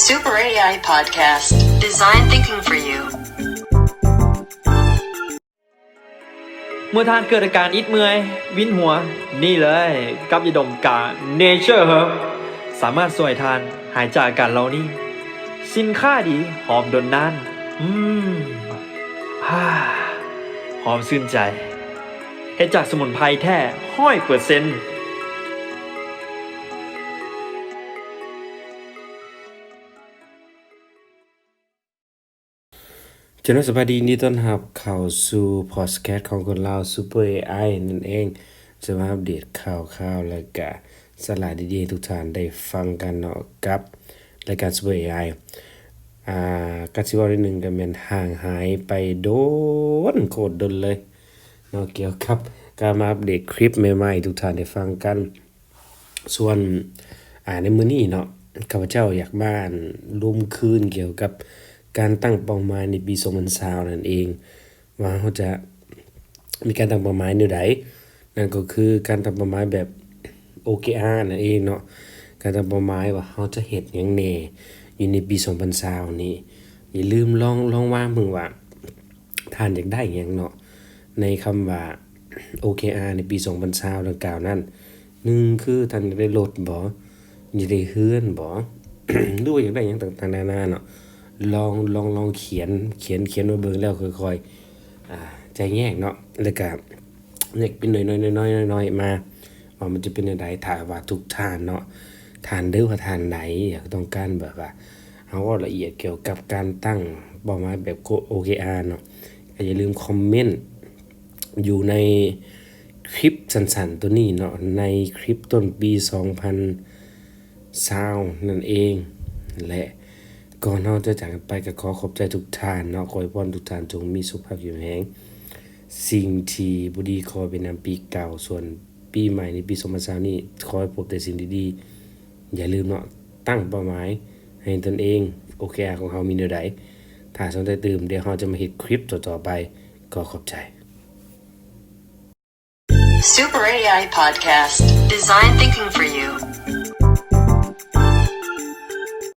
Super AI Podcast Design Thinking for You เมื่อท่านเกิดอาการอิดเมื่อยวินหัวนี่เลยกับยาดมกา Nature Herb สามารถช่วยท่านหายจากอาการเหล่านี้สินค้าดีหอมดนนานฮ่าหอมชื่นใจเฮ็ดจากสมุนไพรแท้100%สวัสดีนี่ต้อนรับเข้าสู่พอดแคสต์ของคนลาว Super AI นั่นเองจะมาอัปเดตข่าวๆและก็สาระดีๆให้ทุกท่านได้ฟังกันเนาะกับรายการ Super AI ก็สิว่านิดนึงก็แม่นห่างหายไปโดนโคตรดนเลยเนาะเกี่ยวกับการมาอัปเดตคลิปใหม่ๆทุกท่านได้ฟังกันส่วนในมื้อนี้เนาะข้าพเจ้าอยากมาร่วมคืนเกี่ยวกับการตั้งเป้าหมายในปี2020นั่นเองว่าเราจะมีการตั้งเป้าหมายแนวใดนั่นก็คือการตั้งเป้าหมายแบบ OKR นั่นเองเนาะการตั้งเป้าหมายว่าเราจะเฮ็ดหยังแหน่อยู่ในปี2020นี้อย่าลืมลองวางมือว่าท่านอยากได้หยังเนาะในคำว่า OKR ในปี2020ดังกล่าวนั้น1คือท่านอยากได้รถบ่อยากได้เรือนบ่ หรือว่าอยากได้หยังต่างๆนานาเนาะลองเขียนมาเบิ่งแล้วค่อยๆใจแยกเนาะแล้วก็แยกเป็นน้อยๆมาว่ามันจะเป็นจังได๋ถ้าว่าทุกท่านเนาะท่านว่าท่านไหนอยากต้องการแบบว่าเฮาเว้าละเอียดเกี่ยวกับการตั้งเป้าหมายแบบ OKR เนาะก็อย่าลืมคอมเมนต์อยู่ในคลิปสั้นๆตัวนี้เนาะในคลิปต้นปี2020นั่นเองและก่อนเราจะจากกันไปก็ขอขอบใจทุกท่านเนาะขอให้พรทุกท่านจงมีสุขภาพแข็งแรงสิ่งที่บ่ดีขอเป็นนำปีเก่าส่วนปีใหม่ในปี2020นี้ขอให้พบแต่สิ่งดีๆอย่าลืมเนาะตั้งเป้าหมายให้ตนเองโอเคของเรามีแนวใดถ้าสนใจตื่มเดี๋ยวเราจะมาเฮ็ดคลิปต่อๆไปก็ขอบใจ Super AI Podcast Design Thinking for You